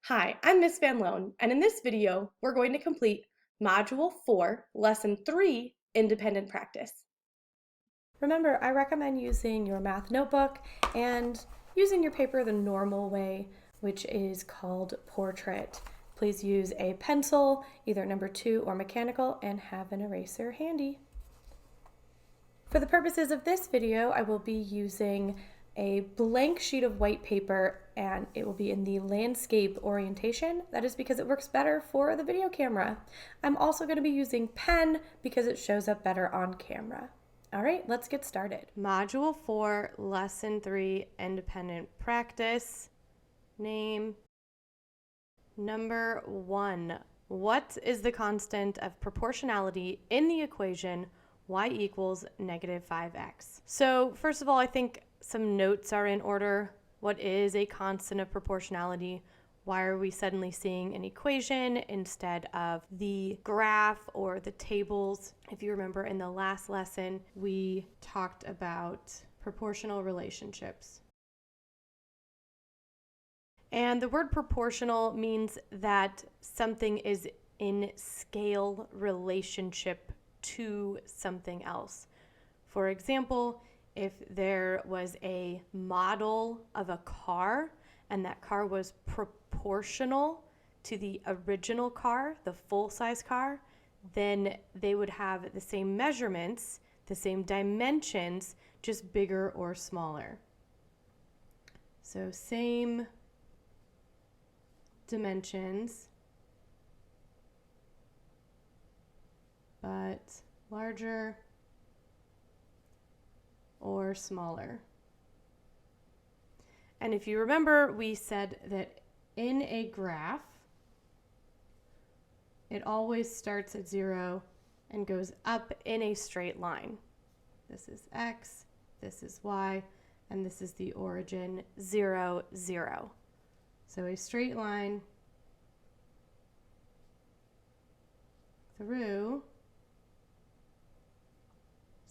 Hi, I'm Miss Van Loan, and in this video, we're going to complete Module 4, Lesson 3, Independent Practice. Remember, I recommend using your math notebook and using your paper the normal way, which is called portrait. Please use a pencil, either number 2 or mechanical, and have an eraser handy. For the purposes of this video, I will be using a blank sheet of white paper, and it will be in the landscape orientation. That is because it works better for the video camera. I'm also going to be using pen because it shows up better on camera. All right, let's get started. Module 4, Lesson 3, Independent Practice. Name. Number 1. What is the constant of proportionality in the equation y equals negative 5x? So first of all, I think some notes are in order. What is a constant of proportionality? Why are we suddenly seeing an equation instead of the graph or the tables? If you remember in the last lesson, we talked about proportional relationships. And the word proportional means that something is in scale relationship to something else. For example, if there was a model of a car and that car was proportional to the original car, the full-size car, then they would have the same measurements, the same dimensions, just bigger or smaller. So same dimensions, but larger or smaller. And if you remember, we said that in a graph, it always starts at 0 and goes up in a straight line. This is x, this is y, and this is the origin 0, 0. So a straight line through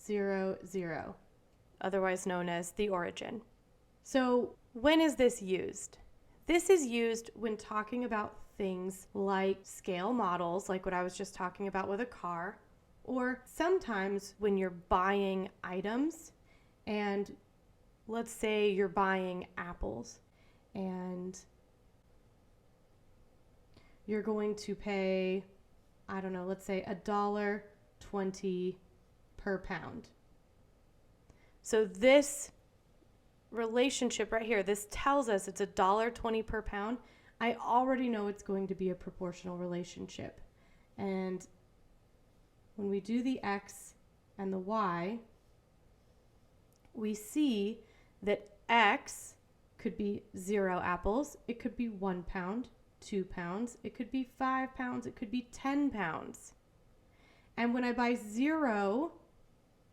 0, 0. Otherwise known as the origin. So when is this used? This is used when talking about things like scale models, like what I was just talking about with a car, or sometimes when you're buying items, and let's say you're buying apples, and you're going to pay, I don't know, let's say $1.20 per pound. So this relationship right here, this tells us it's $1.20 per pound. I already know it's going to be a proportional relationship. And when we do the x and the y, we see that x could be 0 apples, it could be 1 pound, 2 pounds, it could be 5 pounds, it could be 10 pounds. And when I buy 0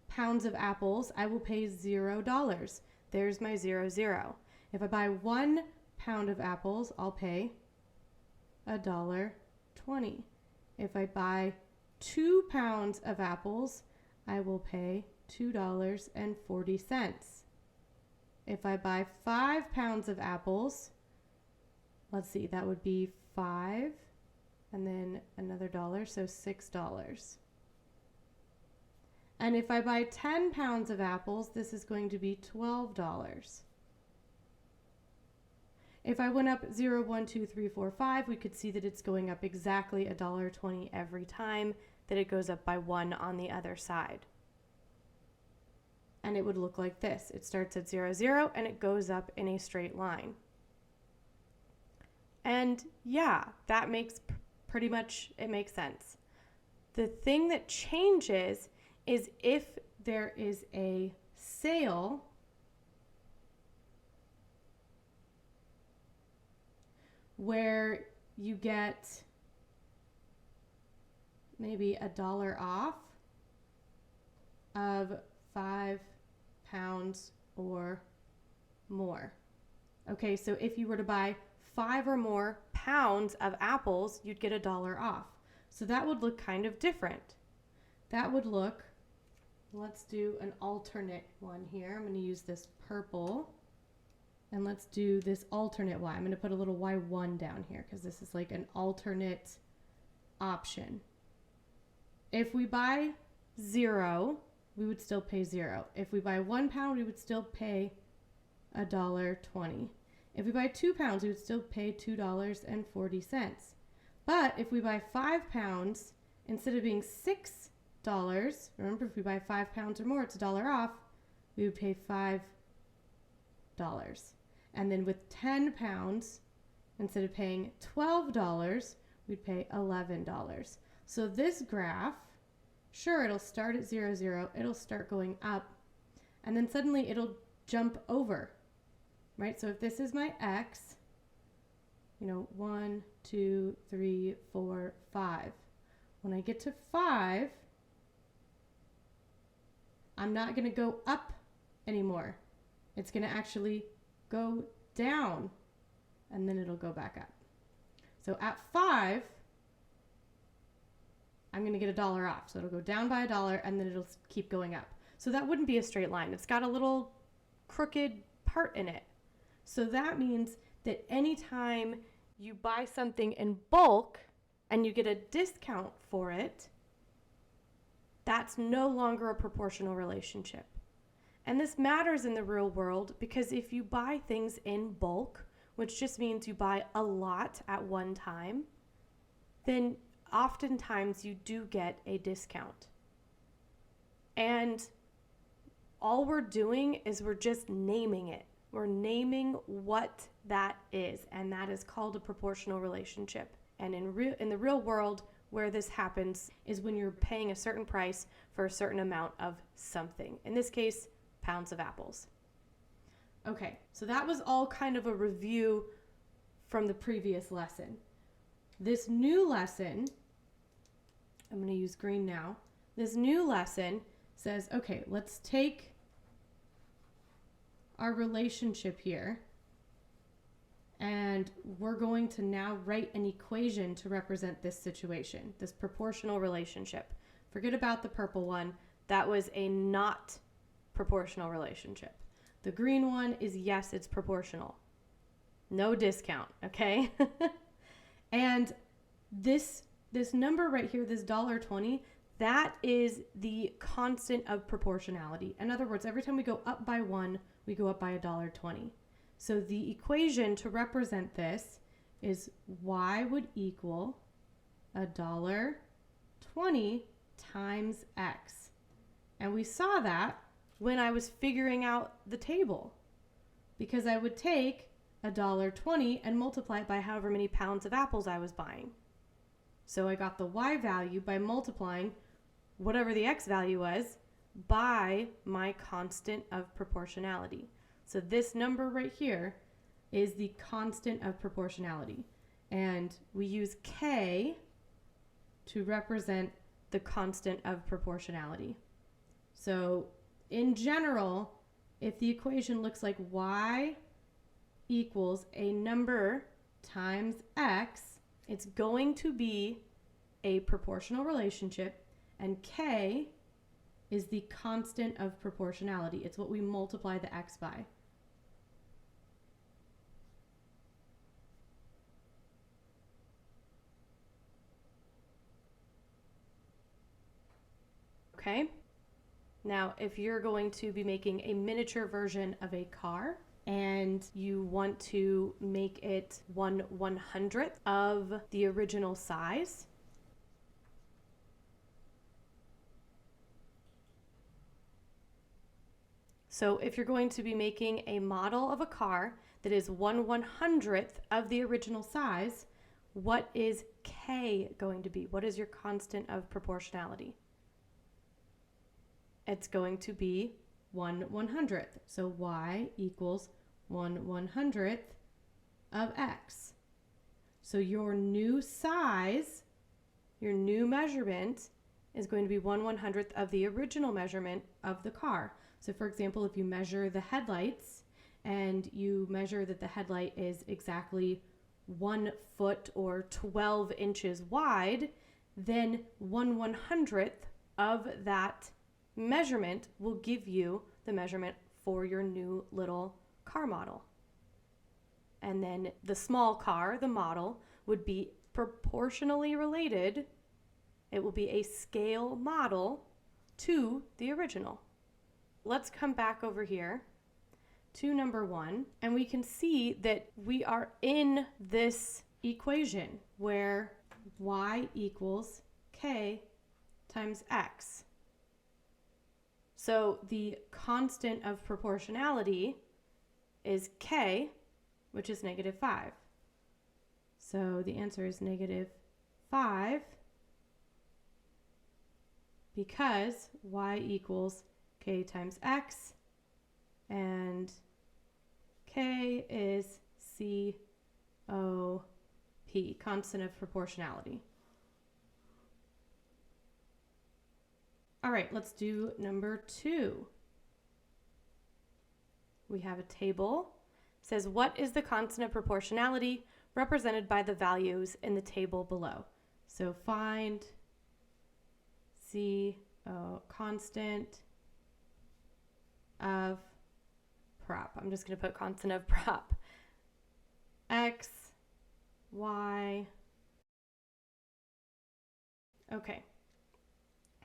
pounds of apples, I will pay $0. There's my 0, 0. If I buy 1 pound of apples, I'll pay $1.20. If I buy 2 pounds of apples, I will pay $2.40. If I buy 5 pounds of apples, let's see, that would be 5 and then another dollar, so $6. And if I buy 10 pounds of apples, this is going to be $12. If I went up 0, 1, 2, 3, 4, 5, we could see that it's going up exactly $1.20 every time that it goes up by 1 on the other side. And it would look like this. It starts at 0, 0, and it goes up in a straight line. And yeah, that makes pretty much, it makes sense. The thing that changes is if there is a sale where you get maybe $1 off of 5 pounds or more. Okay, so if you were to buy 5 or more pounds of apples, you'd get $1 off. So that would look kind of different. That would look, let's do an alternate one here. I'm going to use this purple. And let's do this alternate y. I'm going to put a little y1 down here because this is like an alternate option. If we buy 0, we would still pay 0. If we buy 1 pound, we would still pay $1.20. If we buy 2 pounds, we would still pay $2.40. But if we buy 5 pounds, instead of being $6, remember if we buy 5 pounds or more, it's $1 off, we would pay $5. And then with 10 pounds, instead of paying $12, we'd pay $11. So this graph, sure, it'll start at 0, 0, it'll start going up, and then suddenly it'll jump over, right? So if this is my x, 1, 2, 3, 4, 5. When I get to 5, I'm not going to go up anymore. It's going to actually go down, and then it'll go back up. So at 5, I'm going to get $1 off. So it'll go down by $1, and then it'll keep going up. So that wouldn't be a straight line. It's got a little crooked part in it. So that means that anytime you buy something in bulk and you get a discount for it, that's no longer a proportional relationship. And this matters in the real world because if you buy things in bulk, which just means you buy a lot at one time, then oftentimes you do get a discount. And all we're doing is we're just naming it. We're naming what that is, and that is called a proportional relationship. And in the real world, where this happens is when you're paying a certain price for a certain amount of something. In this case, pounds of apples. Okay, so that was all kind of a review from the previous lesson. This new lesson, I'm going to use green now. This new lesson says, okay, let's take our relationship here, and we're going to now write an equation to represent this situation, this proportional relationship. Forget about the purple one. That was a not proportional relationship. The green one is, yes, it's proportional. No discount, okay? And this number right here, this $1.20, that is the constant of proportionality. In other words, every time we go up by 1, we go up by $1.20. So the equation to represent this is y would equal $1.20 times x. And we saw that when I was figuring out the table, because I would take $1.20 and multiply it by however many pounds of apples I was buying. So I got the y value by multiplying whatever the x value was by my constant of proportionality. So this number right here is the constant of proportionality. And we use K to represent the constant of proportionality. So in general, if the equation looks like y equals a number times x, it's going to be a proportional relationship, and K is the constant of proportionality. It's what we multiply the x by. Okay? Now, if you're going to be making a miniature version of a car and you want to make it 1/100th of the original size, so if you're going to be making a model of a car that is 1/100th of the original size, what is K going to be? What is your constant of proportionality? It's going to be 1/100th. So y equals 1/100th of x. So your new size, your new measurement, is going to be 1/100th of the original measurement of the car. So for example, if you measure the headlights and you measure that the headlight is exactly 1 foot or 12 inches wide, then 1/100th of that measurement will give you the measurement for your new little car model. and then the small car, the model, would be proportionally related. It will be a scale model to the original. Let's come back over here to number 1, and we can see that we are in this equation where y equals k times x. So the constant of proportionality is k, which is -5. So the answer is -5 because y equals k times x, and k is COP, constant of proportionality. All right, let's do number 2. We have a table. It says, what is the constant of proportionality represented by the values in the table below? So find constant of prop. I'm just going to put constant of prop. X, Y. Okay.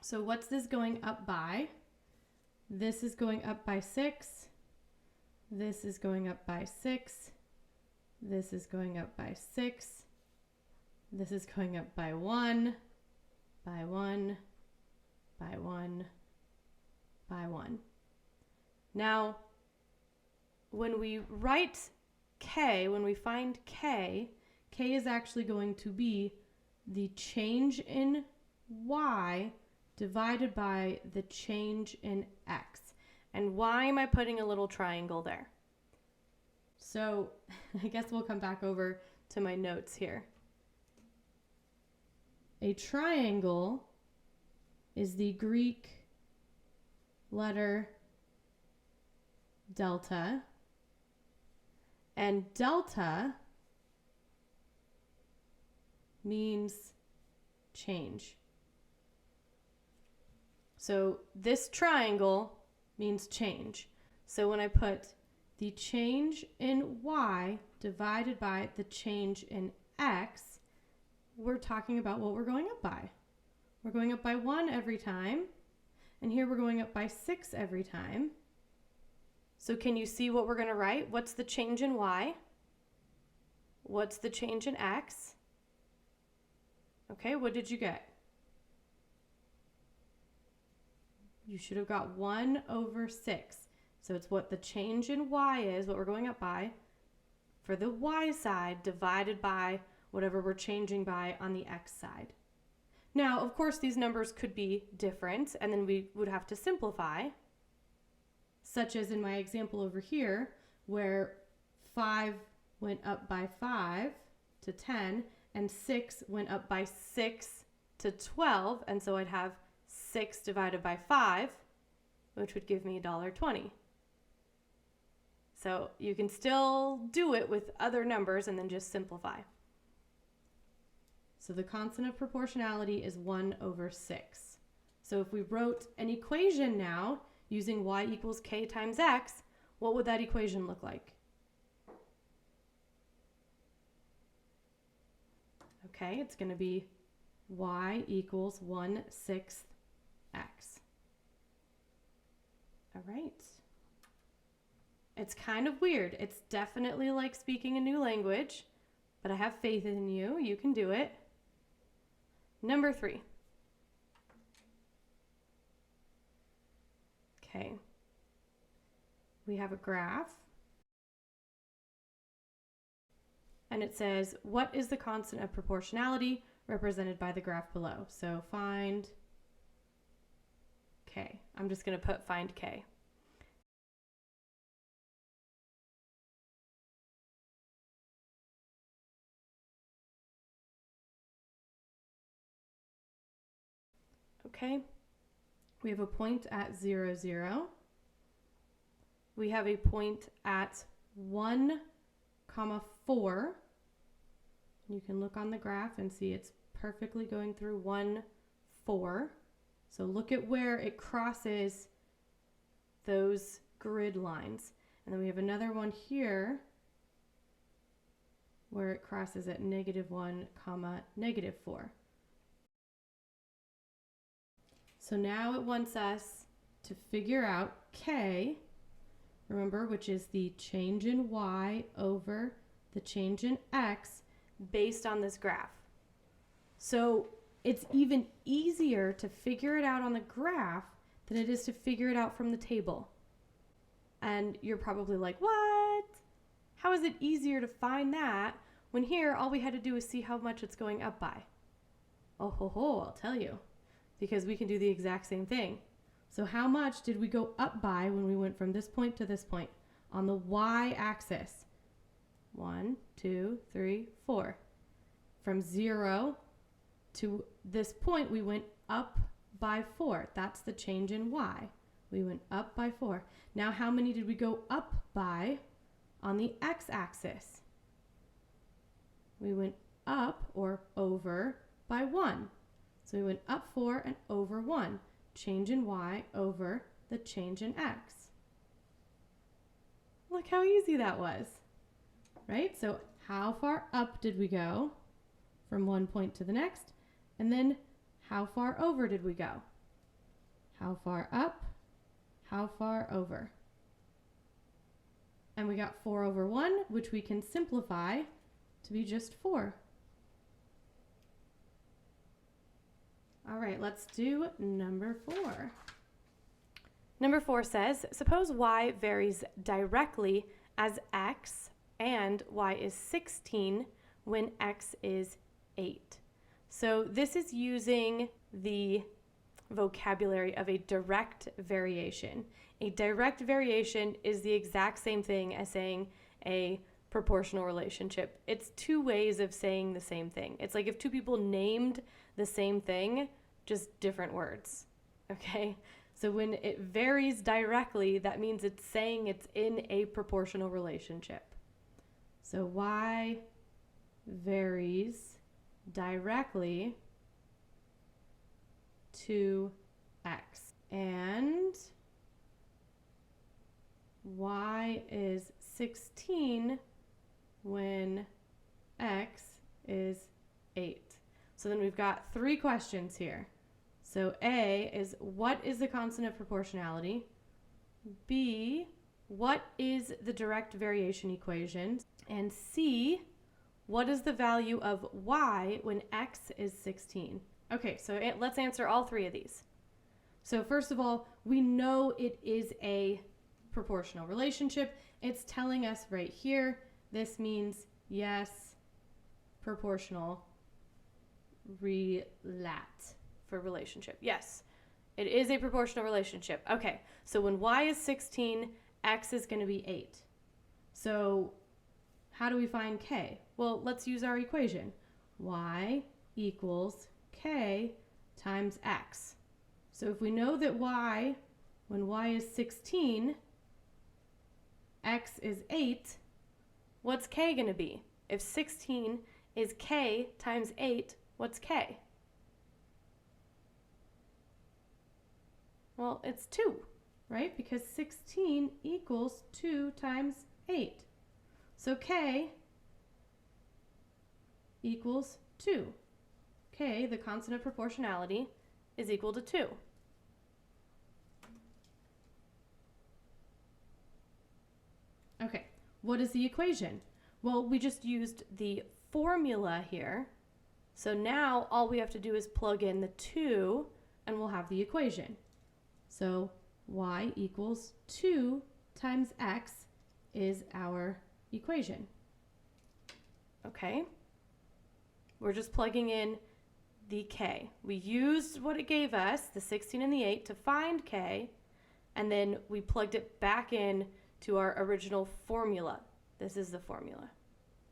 So what's this going up by? This is going up by 6. This is going up by 6. This is going up by 6. This is going up by 1, by 1, by 1, by 1. Now, when we write k, when we find k is actually going to be the change in y divided by the change in x. And why am I putting a little triangle there? So I guess we'll come back over to my notes here. A triangle is the Greek letter delta, and delta means change. So this triangle means change. So when I put the change in y divided by the change in x, we're talking about what we're going up by. We're going up by 1 every time, and here we're going up by 6 every time. So can you see what we're going to write? What's the change in y? What's the change in x? Okay, what did you get? You should have got 1 over 6. So it's what the change in y is, what we're going up by, for the y side divided by whatever we're changing by on the x side. Now, of course, these numbers could be different, and then we would have to simplify, such as in my example over here, where 5 went up by 5 to 10, and 6 went up by 6 to 12, and so I'd have 6 divided by 5, which would give me $1.20. So you can still do it with other numbers and then just simplify. So the constant of proportionality is 1 over 6. So if we wrote an equation now using y equals k times x, what would that equation look like? Okay, it's going to be y equals 1/6 x. All right. It's kind of weird. It's definitely like speaking a new language, but I have faith in you. You can do it. Number 3. Okay. We have a graph. And it says, what is the constant of proportionality represented by the graph below? So find k. I'm just going to put find k. Okay, we have a point at 0, 0. We have a point at 1, 4. You can look on the graph and see it's perfectly going through 1, 4. So look at where it crosses those grid lines. And then we have another one here where it crosses at -1, -4. So now it wants us to figure out K, remember, which is the change in Y over the change in X based on this graph. So it's even easier to figure it out on the graph than it is to figure it out from the table. And you're probably like, what? How is it easier to find that when here all we had to do is see how much it's going up by? Oh ho ho, I'll tell you. Because we can do the exact same thing. So how much did we go up by when we went from this point to this point on the y-axis? 1, 2, 3, 4. From 0 to this point, we went up by 4. That's the change in y. We went up by 4. Now how many did we go up by on the x-axis? We went up or over by 1. So we went up 4 and over 1. Change in y over the change in x. Look how easy that was, right? So how far up did we go from one point to the next? And then how far over did we go? How far up? How far over? And we got 4 over 1, which we can simplify to be just 4. All right, let's do number 4. Number 4 says, suppose y varies directly as x and y is 16 when x is 8. So this is using the vocabulary of a direct variation. A direct variation is the exact same thing as saying a proportional relationship. It's two ways of saying the same thing. It's like if two people named the same thing, just different words, okay? So when it varies directly, that means it's saying it's in a proportional relationship. So y varies directly to x, and y is 16 when x is 8. So then we've got 3 questions here. So A is, what is the constant of proportionality? B, what is the direct variation equation? And C, what is the value of y when x is 16? Okay, so let's answer all 3 of these. So first of all, we know it is a proportional relationship. It's telling us right here, this means yes, proportional, relat for relationship. Yes, it is a proportional relationship. Okay, so when y is 16, x is going to be 8. So how do we find k? Well, let's use our equation. Y equals k times x. So if we know that y, when y is 16, x is 8, what's k going to be? If 16 is k times 8, what's k? Well, it's 2, right? Because 16 equals 2 times 8. So k equals 2. K, the constant of proportionality, is equal to 2. Okay, what is the equation? Well, we just used the formula here. So now all we have to do is plug in the 2 and we'll have the equation. So y equals 2 times x is our equation. Okay, we're just plugging in the k. We used what it gave us, the 16 and the 8, to find k, and then we plugged it back in to our original formula. This is the formula.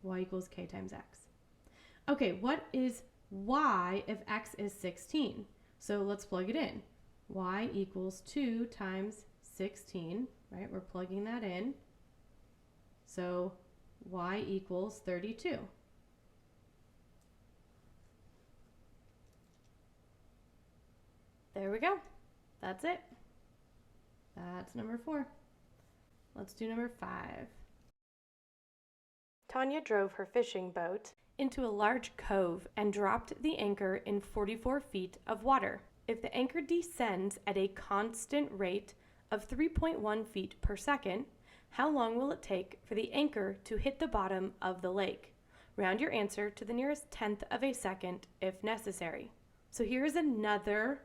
Y equals k times x. Okay, what is y if x is 16? So let's plug it in. Y equals 2 times 16, right? We're plugging that in. So y equals 32. There we go. That's it. That's number 4. Let's do number 5. Tanya drove her fishing boat into a large cove and dropped the anchor in 44 feet of water. If the anchor descends at a constant rate of 3.1 feet per second, how long will it take for the anchor to hit the bottom of the lake? Round your answer to the nearest tenth of a second if necessary. So here's another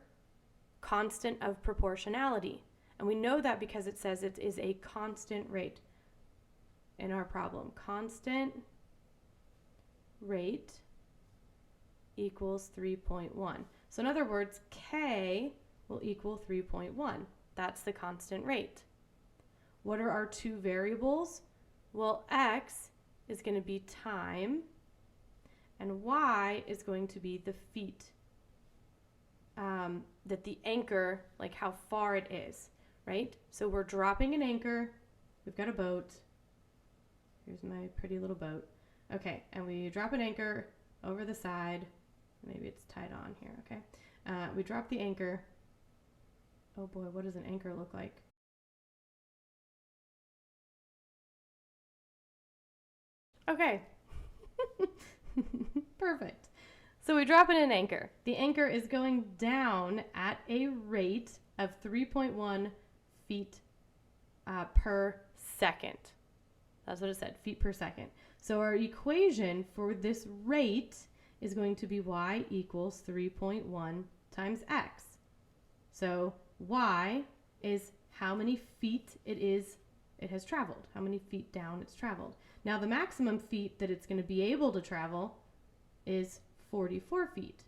constant of proportionality. And we know that because it says it is a constant rate in our problem. Constant rate equals 3.1. So in other words, K will equal 3.1. That's the constant rate. What are our two variables? Well, X is going to be time, and Y is going to be the feet. That the anchor, like how far it is, right? So we're dropping an anchor. We've got a boat. Here's my pretty little boat. Okay, and we drop an anchor over the side. Maybe it's tied on here, okay? We drop the anchor. Oh boy, what does an anchor look like? Okay. Perfect. So we drop in an anchor. The anchor is going down at a rate of 3.1 feet per second. That's what it said, feet per second. So our equation for this rate is going to be y equals 3.1 times x. So y is how many feet it has traveled, how many feet down it's traveled. Now the maximum feet that it's going to be able to travel is 44 feet,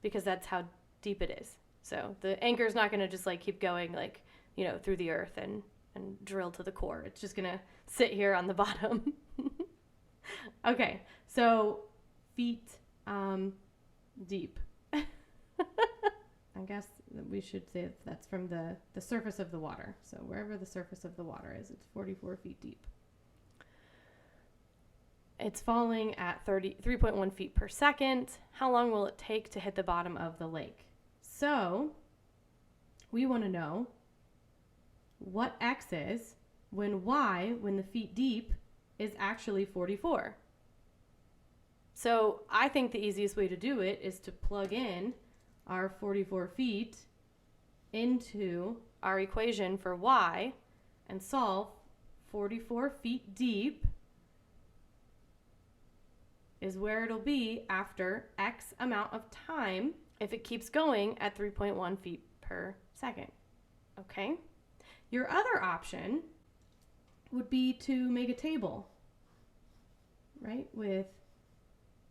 because that's how deep it is. So the anchor is not going to just like keep going like, you know, through the earth and drill to the core. It's just going to sit here on the bottom. Okay, so feet deep. I guess we should say that's from the surface of the water. So wherever the surface of the water is, it's 44 feet deep. It's falling at 3.1 feet per second. How long will it take to hit the bottom of the lake? So we want to know what x is when y, when the feet deep, is actually 44. So I think the easiest way to do it is to plug in our 44 feet into our equation for y and solve. 44 feet deep is where it'll be after X amount of time if it keeps going at 3.1 feet per second. Okay? Your other option would be to make a table, right? With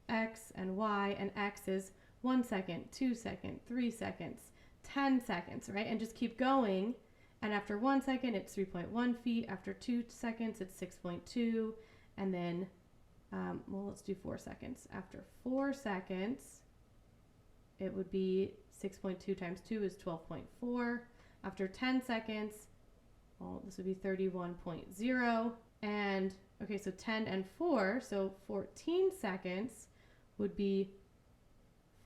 X and Y, and X is 1 second, 2 seconds, 3 seconds, 10 seconds, right? And just keep going. And after 1 second, it's 3.1 feet. After 2 seconds, it's 6.2. And then well, let's do 4 seconds. After 4 seconds, it would be 6.2 times 2 is 12.4. After 10 seconds, well, this would be 31.0. And, okay, so 10 and 4, so 14 seconds would be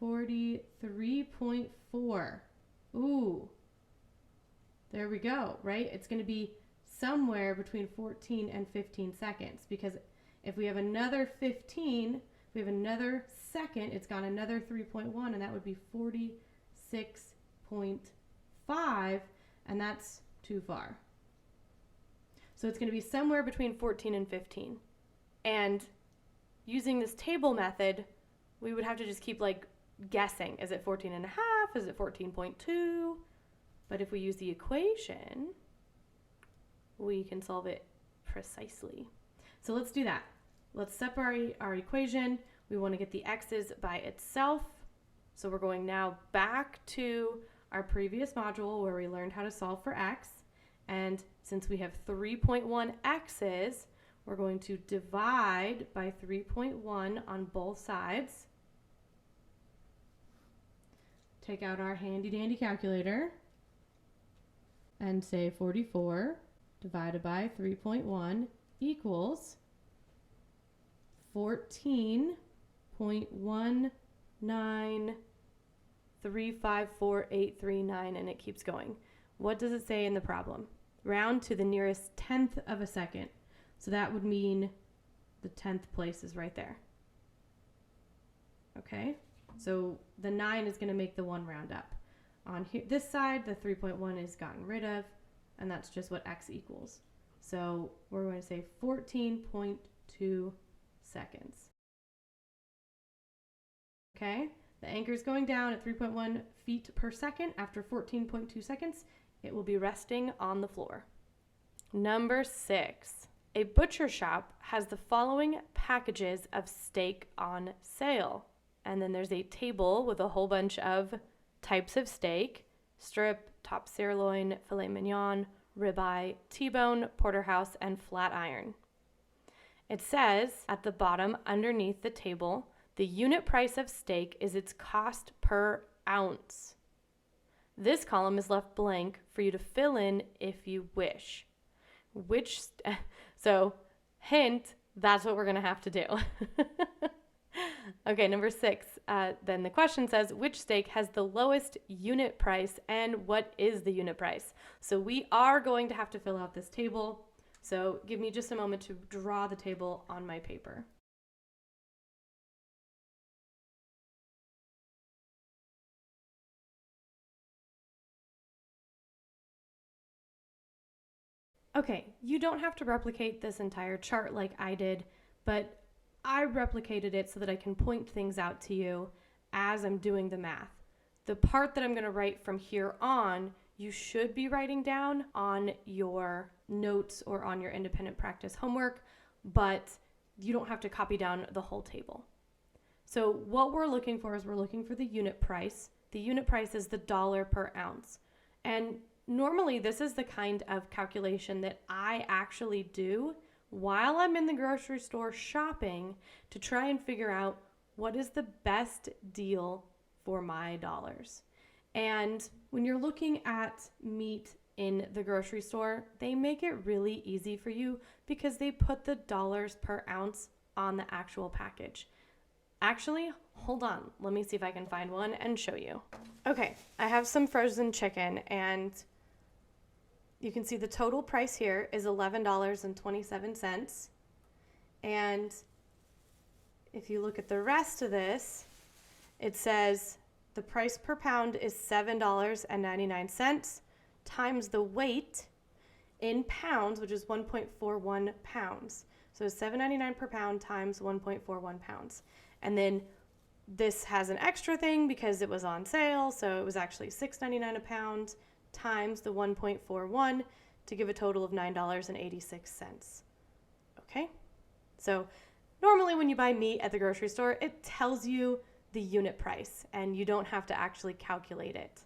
43.4. Ooh, there we go, right? It's going to be somewhere between 14 and 15 seconds, because if we have another 15, if we have another second, it's got another 3.1, and that would be 46.5, and that's too far. So it's going to be somewhere between 14 and 15. And using this table method, we would have to just keep like guessing. Is it 14 and a half? Is it 14.2? But if we use the equation, we can solve it precisely. So let's do that. Let's separate our equation. We want to get the x's by itself. So we're going now back to our previous module where we learned how to solve for x. And since we have 3.1 x's, we're going to divide by 3.1 on both sides. Take out our handy dandy calculator and say 44 divided by 3.1 equals 14.19354,839, and it keeps going. What does it say in the problem? Round to the nearest tenth of a second. So that would mean the 10th place is right there. Okay, so the 9 is going to make the 1 round up. On here, this side, the 3.1 is gotten rid of, and that's just what x equals. So we're going to say 14.2 seconds. Okay, the anchor is going down at 3.1 feet per second. After 14.2 seconds, it will be resting on the floor. Number 6. A butcher shop has the following packages of steak on sale. And then there's a table with a whole bunch of types of steak: strip, top sirloin, filet mignon, ribeye, T-bone, porterhouse, and flat iron. It says at the bottom underneath the table, the unit price of steak is its cost per ounce. This column is left blank for you to fill in if you wish. So hint, that's what we're going to have to do. Okay, number 6. Then the question says, which steak has the lowest unit price and what is the unit price? So we are going to have to fill out this table. So give me just a moment to draw the table on my paper. Okay, you don't have to replicate this entire chart like I did, but I replicated it so that I can point things out to you as I'm doing the math. The part that I'm going to write from here on, you should be writing down on your notes or on your independent practice homework, but you don't have to copy down the whole table. So what we're looking for is we're looking for the unit price. The unit price is the dollar per ounce. And normally this is the kind of calculation that I actually do while I'm in the grocery store shopping to try and figure out what is the best deal for my dollars. And when you're looking at meat in the grocery store, they make it really easy for you because they put the dollars per ounce on the actual package. Actually, hold on. Let me see if I can find one and show you. Okay, I have some frozen chicken, and you can see the total price here is $11.27. And if you look at the rest of this, it says the price per pound is $7.99 times the weight in pounds, which is 1.41 pounds. So $7.99 per pound times 1.41 pounds. And then this has an extra thing because it was on sale, so it was actually $6.99 a pound times the 1.41 to give a total of $9.86. Okay, so normally when you buy meat at the grocery store, it tells you the unit price and you don't have to actually calculate it.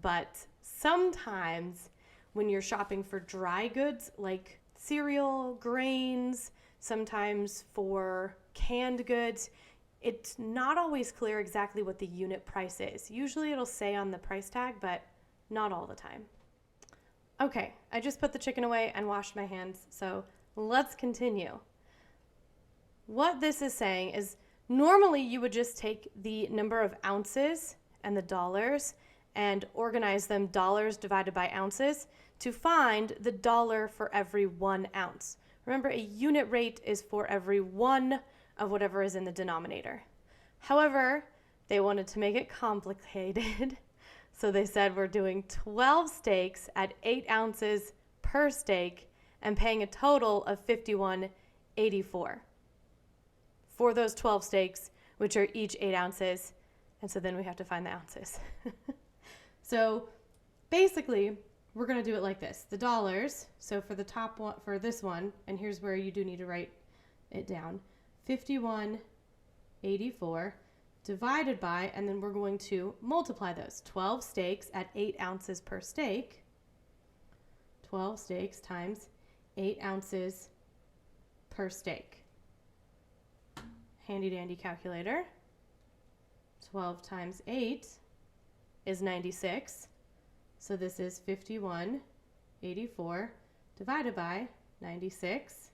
But sometimes when you're shopping for dry goods like cereal, grains, sometimes for canned goods, it's not always clear exactly what the unit price is. Usually it'll say on the price tag, but not all the time. Okay, I just put the chicken away and washed my hands, so let's continue. What this is saying is normally you would just take the number of ounces and the dollars and organize them dollars divided by ounces to find the dollar for every 1 ounce. Remember, a unit rate is for every one of whatever is in the denominator. However, they wanted to make it complicated. So they said we're doing 12 steaks at 8 ounces per steak and paying a total of $51.84 for those 12 steaks, which are each 8 ounces. And so then we have to find the ounces. So basically, we're going to do it like this. The dollars, so for the top one, for this one, and here's where you do need to write it down, $51.84 divided by, and then we're going to multiply those. 12 steaks at 8 ounces per steak. 12 steaks times 8 ounces per steak. Handy dandy calculator. 12 times 8 is 96. So this is 51.84 divided by 96.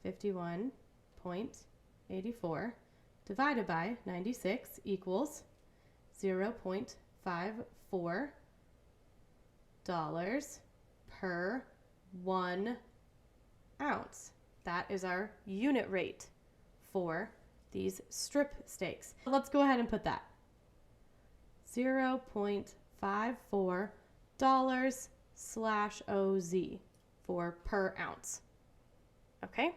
51.84 divided by 96 equals 0.54 dollars per 1 ounce. That is our unit rate for these strip steaks. Let's go ahead and put that. $0.54/OZ for per ounce. Okay,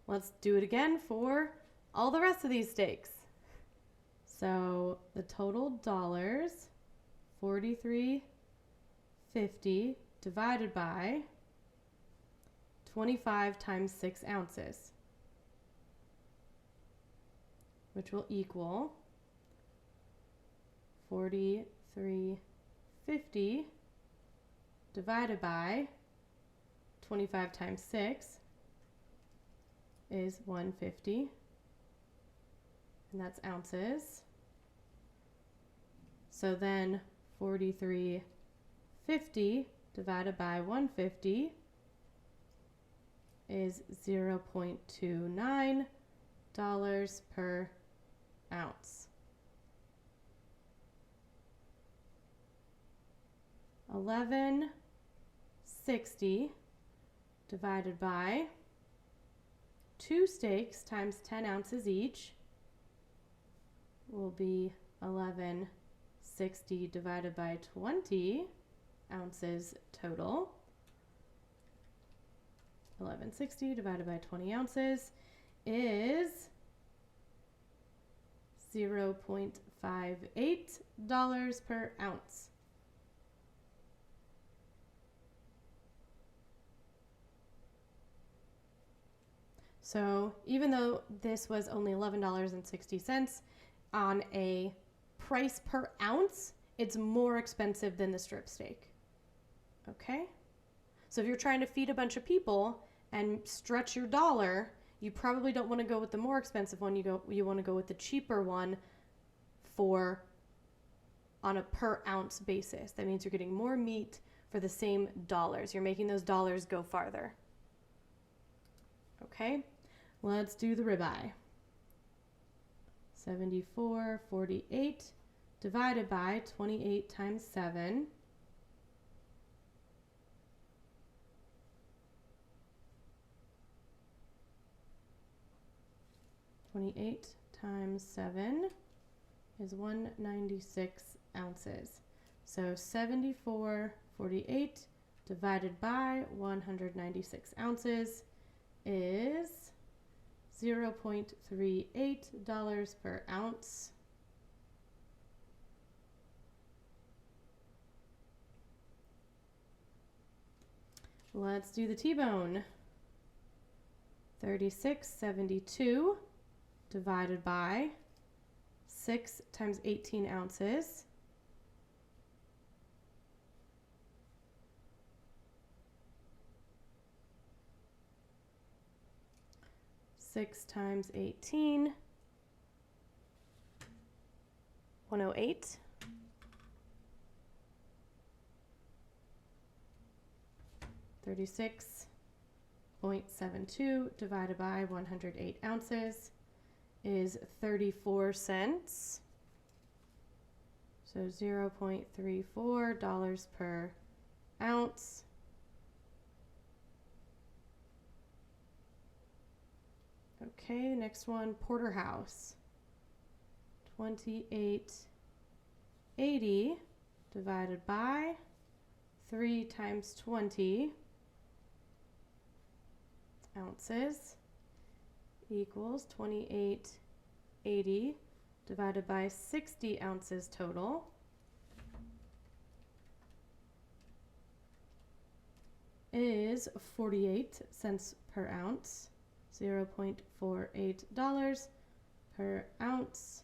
let's do it again for all the rest of these steaks. So the total dollars, $43.50 divided by 25 times 6 ounces, which will equal $43.50 divided by 25 times 6 is 150, and that's ounces. So then 43.50 divided by 150 is $0.29 per ounce. 1160 divided by 2 steaks times 10 ounces each will be 1160 divided by 20 ounces total. 1160 divided by 20 ounces is $0.58 per ounce. So even though this was only $11.60 on a price per ounce, it's more expensive than the strip steak. Okay? So if you're trying to feed a bunch of people and stretch your dollar, you probably don't want to go with the more expensive one. You want to go with the cheaper one on a per ounce basis. That means you're getting more meat for the same dollars. You're making those dollars go farther. Okay, let's do the ribeye. 74.48 divided by 28 times 7. 28 times 7 is 196 ounces. So 74.48 divided by 196 ounces is $0.38 per ounce. Let's do the T-bone. 36.72 divided by 6 times 18 ounces. Six times 18, 108. $36.72 divided by 108 ounces is 34 cents. So $0.34 per ounce. Okay, next one, porterhouse. 28.80 divided by 3 times 20 ounces equals 28.80 divided by 60 ounces total is 48 cents per ounce. $0.48 per ounce.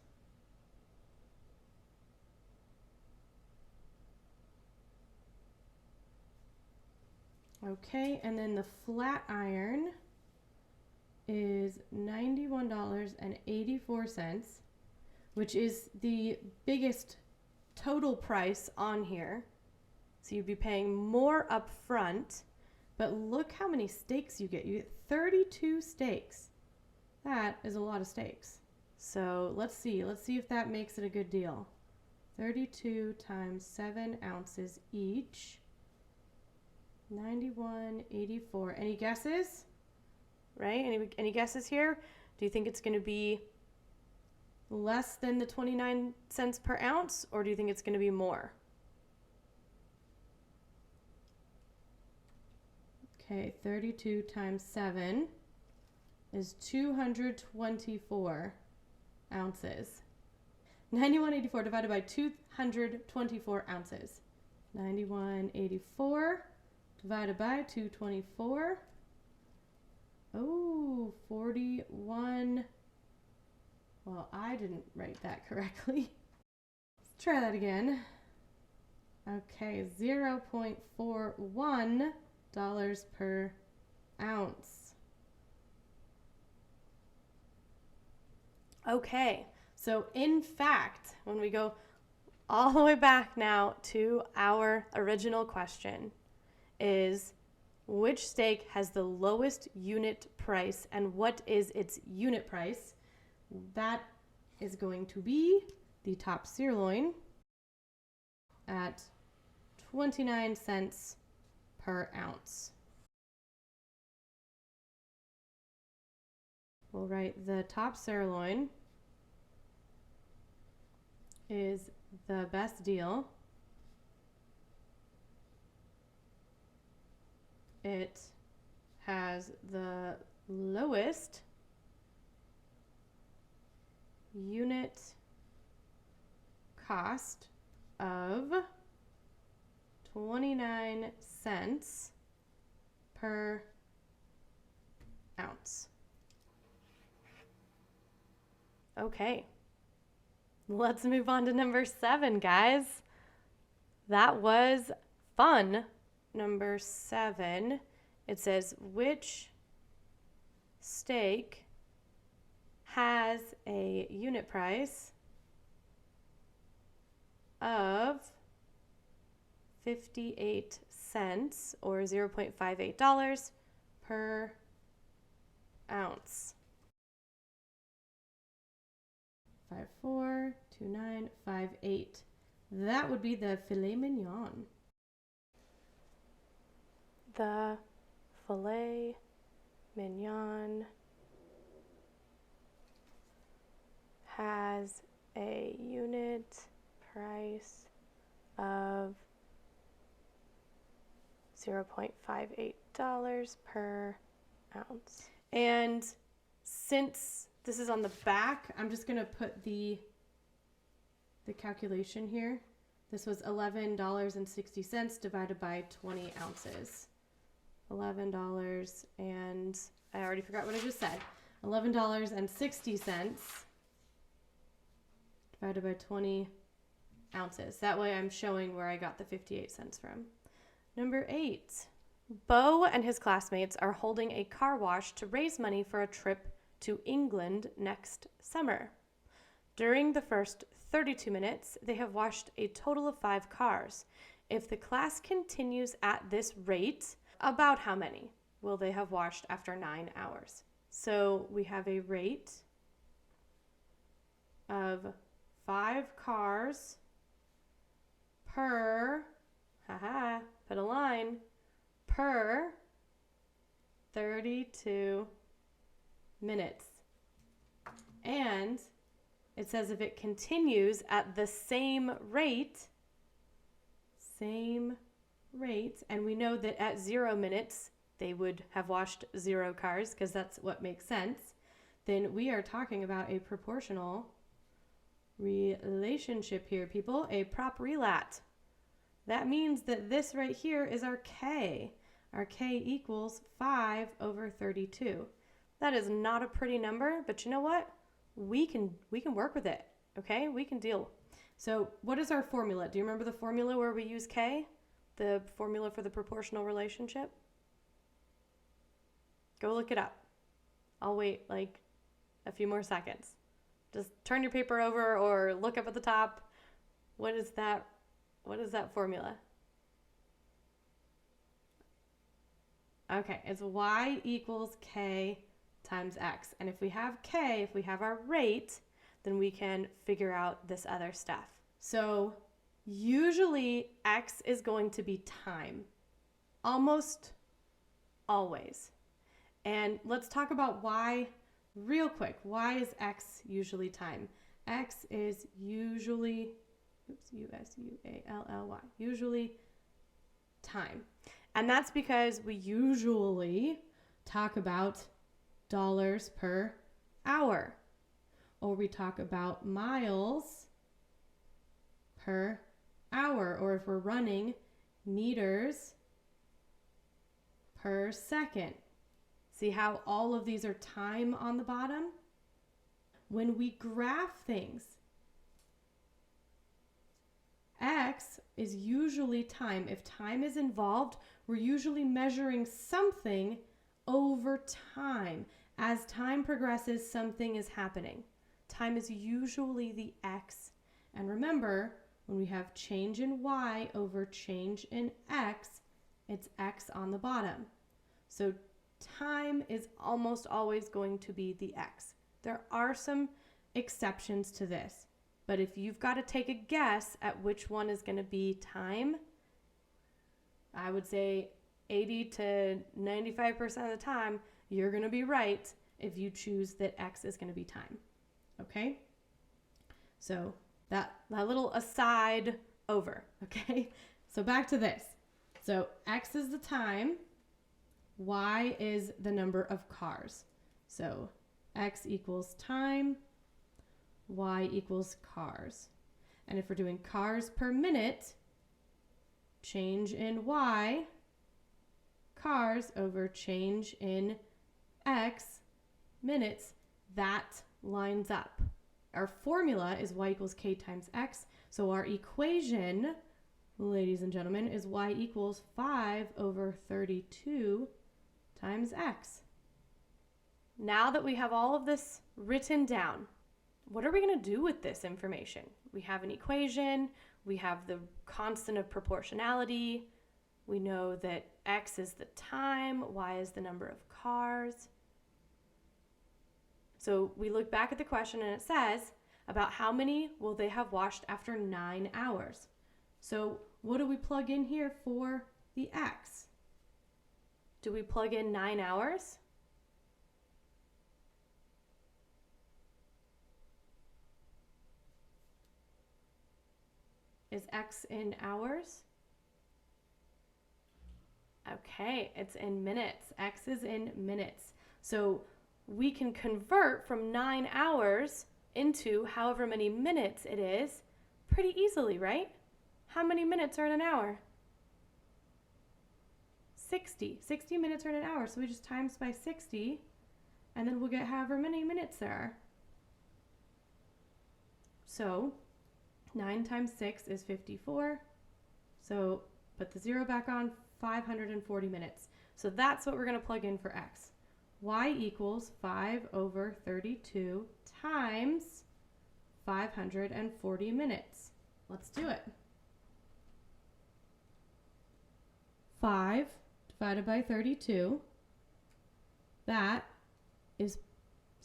Okay, and then the flat iron is $91.84, which is the biggest total price on here. So you'd be paying more up front, but look how many steaks you get. You get 32 steaks. That is a lot of steaks. So let's see if that makes it a good deal. 32 times 7 ounces each. $91.84. Any guesses? right? Any guesses here? Do you think it's going to be less than the 29 cents per ounce, or do you think it's going to be more? Okay, 32 times 7 is 224 ounces. 91.84 divided by 224 ounces. 91.84 divided by 224. Oh, 41. Well, I didn't write that correctly. Let's try that again. Okay, $0.41 per ounce. Okay, so in fact, when we go all the way back now to our original question, is which steak has the lowest unit price and what is its unit price? That is going to be the top sirloin at 29 cents per ounce. We'll write the top sirloin is the best deal. It has the lowest unit cost of 29 cents per ounce. Okay, let's move on to number 7, guys. That was fun. Number 7, it says, which steak has a unit price of 58 cents or $0.58 per ounce? 542958. That would be the filet mignon. The filet mignon has a unit price of $0.58 per ounce. And since this is on the back, I'm just going to put the calculation here. This was $11.60 divided by 20 ounces. $11 and I already forgot what I just said. $11.60 divided by 20 ounces. That way I'm showing where I got the 58 cents from. Number 8. Bo and his classmates are holding a car wash to raise money for a trip to England next summer. During the first 32 minutes, they have washed a total of 5 cars. If the class continues at this rate, about how many will they have washed after 9 hours? So we have a rate of 5 cars per, put a line, per 32 minutes. And it says if it continues at the same rate, and we know that at 0 minutes they would have washed 0 cars because that's what makes sense, then we are talking about a proportional relationship here, people, a prop relat. That means that this right here is our K. Our K equals 5 over 32. That is not a pretty number, but you know what? We can work with it, okay? We can deal. So what is our formula? Do you remember the formula where we use K? The formula for the proportional relationship? Go look it up. I'll wait like a few more seconds. Just turn your paper over or look up at the top. What is that formula? Okay, it's Y equals K times X. And if we have K, if we have our rate, then we can figure out this other stuff. So usually X is going to be time, almost always. And let's talk about why real quick. Why is X usually time? X is usually, U-S-U-A-L-L-Y, usually time. And that's because we usually talk about dollars per hour, or we talk about miles per hour, or if we're running, meters per second. See how all of these are time on the bottom? When we graph things, X is usually time. If time is involved, we're usually measuring something over time. As time progresses, something is happening. Time is usually the X. And remember, when we have change in Y over change in X, it's X on the bottom. So time is almost always going to be the X. There are some exceptions to this, but if you've got to take a guess at which one is going to be time, I would say 80 to 95% of the time, you're going to be right if you choose that X is going to be time. Okay? So that little aside over, okay? So back to this. So X is the time, Y is the number of cars. So X equals time, Y equals cars. And if we're doing cars per minute, change in Y, cars over change in X, minutes, that lines up. Our formula is Y equals K times X. So our equation, ladies and gentlemen, is Y equals 5 over 32 times X. Now that we have all of this written down, what are we going to do with this information? We have an equation, we have the constant of proportionality, we know that X is the time, Y is the number of cars. So we look back at the question and it says, about how many will they have washed after 9 hours? So what do we plug in here for the X? Do we plug in 9 hours? Is X in hours? Okay, it's in minutes. X is in minutes. So we can convert from 9 hours into however many minutes it is pretty easily, right? How many minutes are in an hour? 60. 60 minutes are in an hour. So we just times by 60, and then we'll get however many minutes there are. So 9 times 6 is 54. So put the 0 back on, 540 minutes. So that's what we're going to plug in for X. Y equals 5 over 32 times 540 minutes. Let's do it. 5 divided by 32, that is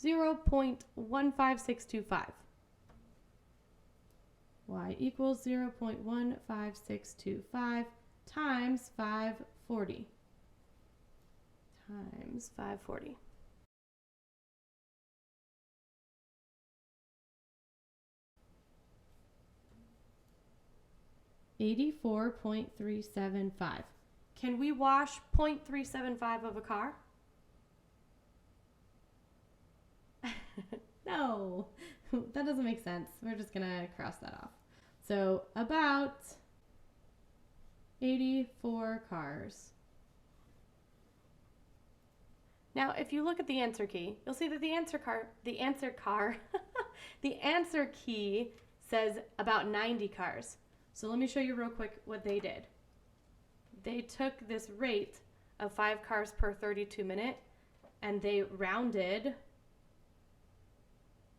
0.15625. Y equals 0.15625 times 540. Times 540. $84.375. Can we wash 0.375 of a car? No, that doesn't make sense. We're just gonna cross that off. So about 84 cars. Now, if you look at the answer key, you'll see that the answer key says about 90 cars. So let me show you real quick what they did. They took this rate of 5 cars per 32 minute and they rounded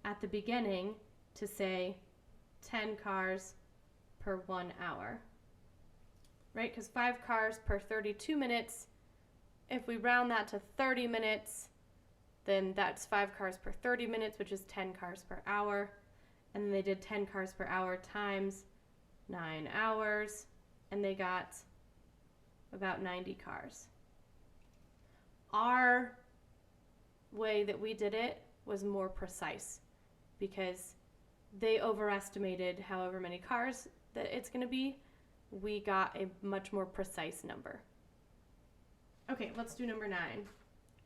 at the beginning to say 10 cars per 1 hour, right? Because 5 cars per 32 minutes, if we round that to 30 minutes, then that's 5 cars per 30 minutes, which is 10 cars per hour. And then they did 10 cars per hour times 9 hours, and they got about 90 cars. Our way that we did it was more precise because they overestimated however many cars that it's going to be. We got a much more precise number. Okay, let's do number 9.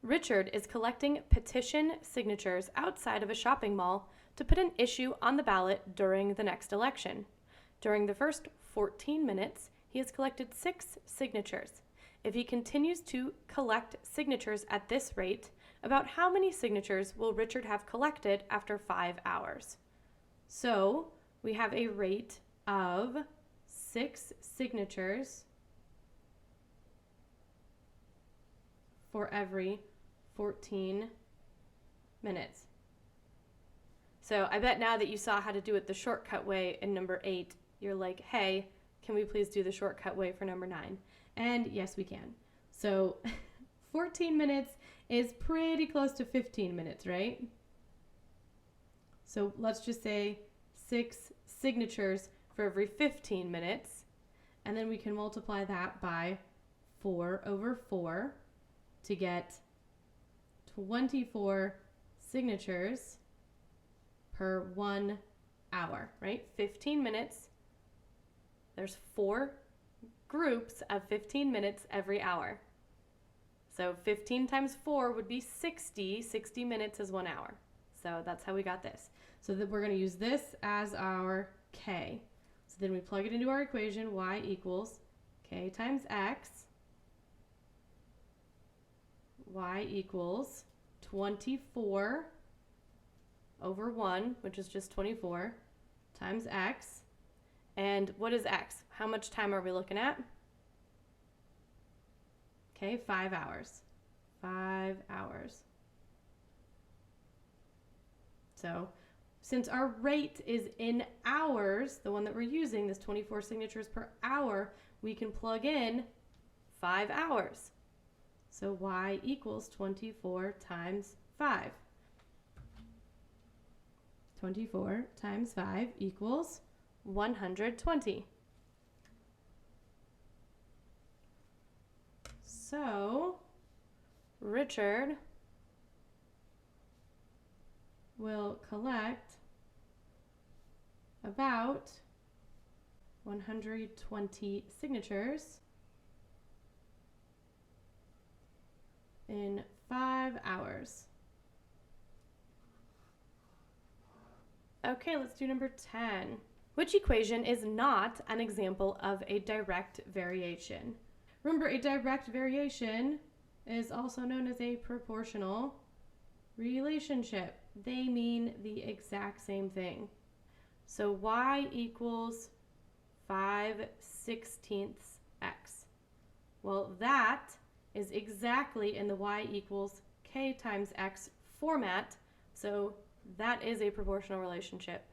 Richard is collecting petition signatures outside of a shopping mall to put an issue on the ballot during the next election. During the first 14 minutes, he has collected 6 signatures. If he continues to collect signatures at this rate, about how many signatures will Richard have collected after 5 hours? So we have a rate of 6 signatures for every 14 minutes. So I bet now that you saw how to do it the shortcut way in number 8, you're like, hey, can we please do the shortcut way for number 9? And yes, we can. So 14 minutes is pretty close to 15 minutes, right? So let's just say 6 signatures for every 15 minutes. And then we can multiply that by 4 over 4 to get 24 signatures per 1 hour, right? 15 minutes. There's 4 groups of 15 minutes every hour. So 15 times 4 would be 60. 60 minutes is 1 hour. So that's how we got this. So that we're going to use this as our K. So then we plug it into our equation, y equals K times X. Y equals 24 over 1, which is just 24, times X. And what is X? How much time are we looking at? Okay, 5 hours. 5 hours. So since our rate is in hours, the one that we're using, this 24 signatures per hour, we can plug in 5 hours. So y equals 24 times 5. 24 times 5 equals 120. So Richard will collect about 120 signatures in 5 hours. Okay, let's do number 10. Which equation is not an example of a direct variation? Remember, a direct variation is also known as a proportional relationship. They mean the exact same thing. So y equals 5/16 x. Well, that is exactly in the y equals k times x format, so that is a proportional relationship.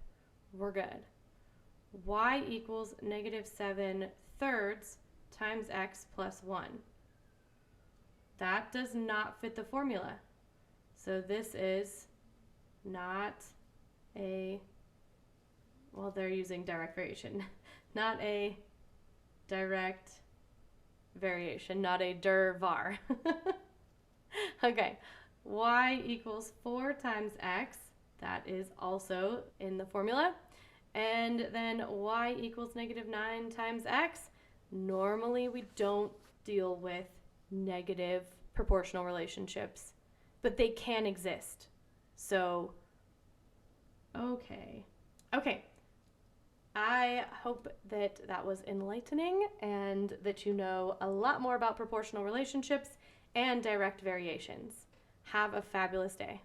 We're good. Y equals -7/3 times x plus 1. That does not fit the formula. So this is not a, well, they're using direct variation, not a direct variation, not a var. Okay, y equals 4 times x. That is also in the formula. And then y equals -9 times x. Normally we don't deal with negative proportional relationships, but they can exist. So, okay. I hope that that was enlightening and that you know a lot more about proportional relationships and direct variations. Have a fabulous day.